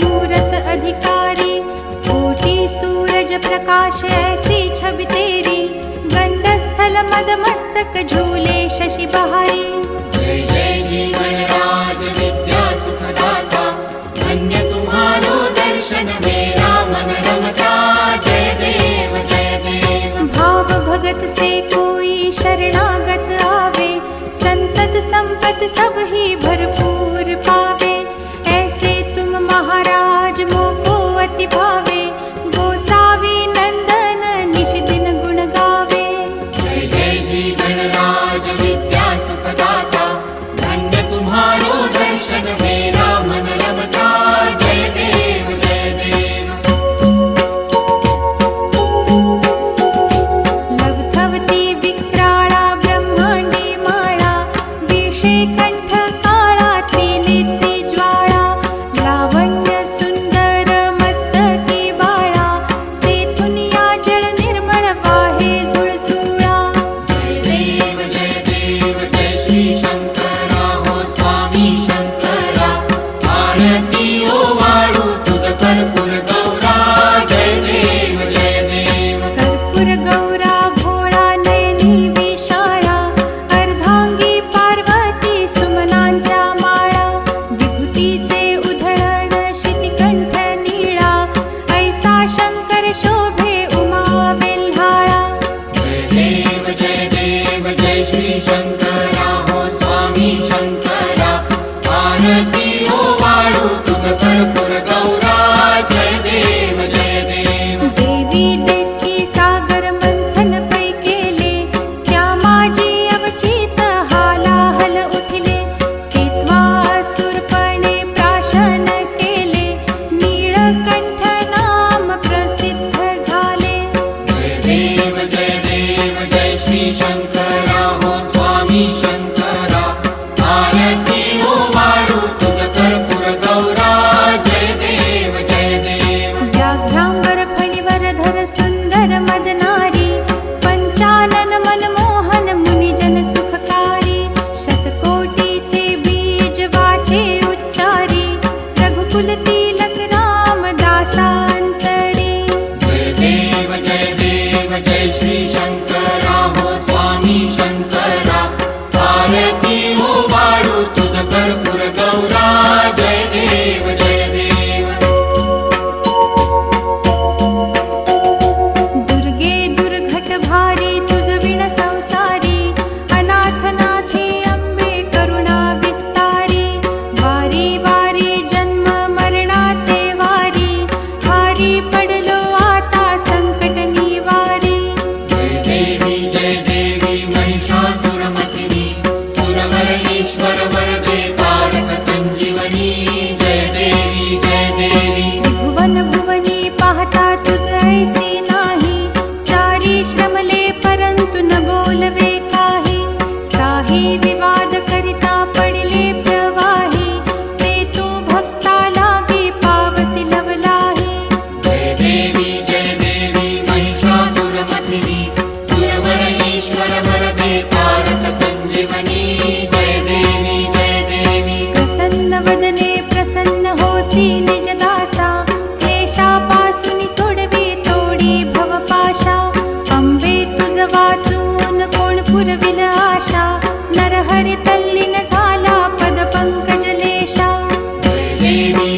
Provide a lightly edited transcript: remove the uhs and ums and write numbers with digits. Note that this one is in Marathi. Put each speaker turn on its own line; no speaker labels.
मूरत अधिकारी, कोटि सूरज प्रकाश ऐसी छवि तेरी, गंड स्थल मद मस्तक झूले शशि बहारी।
जय जय जी गणराज विद्या सुखदाता, धन्य तुम्हारो दर्शन मेरा मन रमता। जय देव जय देव।
भाव भगत से कोई शरणागत आवे, संतत संपत सब ही भरपूर पावे। ऐसे तुम महाराज मोको अति भावे, गोसावी नंदन निश दिन गुण गावे।
जय जय जी गणराज विद्या सुखदाता, धन्य तुम्हारो दर्शन मेरा मन रमता। जय देव जय देव।
लवथवती विक्राळा ब्रह्मांडी माळा, विषे कंठ काळा त्रिनेत्री ज्वाळा। लावण्य सुंदर मस्तकी बाळा, तेथून या जळ निर्मळ वाहे झुळझुळा।
जय देव जय श्री शंकरा हो स्वामी शंकरा, आरती ओ वाळू तुझ कर्पूर गौरा। जय देव जय देव।
कर्पूर गौरा भोळा नयनी विशाळा, अर्धांगी पार्वती सुमनांच्या माळा। विभूतीचे उधळण शितिकंठ नीळा, ऐसा शंकर शोभे उमा वेल्हाळा।
जय देव जय श्री शंकरा हो स्वामी शंकरा, आरती ओ वाळू तुझ कर्पूर गौरा। जय देव जय देव।
देवी देती सागर मंथन पै केले, त्या माझी अवचित हालाहल उठले। तेव्हा असुरपणे प्राशन केले, नीळकंठ नाम प्रसिद्ध झाले।
जय देव जय श्री शंकरा हो स्वामी शंकरा, आरती ओ वाळू तुझ कर्पूर गौरा। जय देव जय देव।
व्याघ्रांबर फणीवर धर सुंदर मदनारी, पंचानन मनमोहन मुनिजन सुखकारी। शतकोटीचे बीज वाचे उच्चारी, रघुकुल तिलक रामदासांतरी।
जय देव जय श्री शंकरा हो स्वामी शंकरा, आरती ओ वाळू तुझ कर्पूर गौरा। जय देव जय देव।
दुर्गे दुर्घट भारी तुझ विण संसारी, अनाथनाथे अंबे करुणा विस्तारी। वारी वारी जन्म मरणाते वारी, हारी पडलो आता संकट निवारी।
जय देवी महिषासुरमर्दिनी, सुरवर ईश्वर वरदे तारक संजीवनी। जय देवी जय देवी।
भुवन भुवनी पाहता तुझ ऐसी नाही, चारी श्रमले परंतु न बोलवे काही। साही विवाद करिता पडले प्रवाही, ते तू भक्ता लागी पावसी लवलाही।
जय देवी महिषासुरमर्दिनी, सुरवर ईश्वर वरदे तारक संजीवनी। जय देवी।
प्रसन्न वदने प्रसन्न होसी निज दासा, क्लेशापासून सोडवी तोडी भवपाशा। अंबे तुझ वाचून कोण पुरविल आशा, नरहरी तल्लीन झाला पद पंकज लेशा।
जय देवी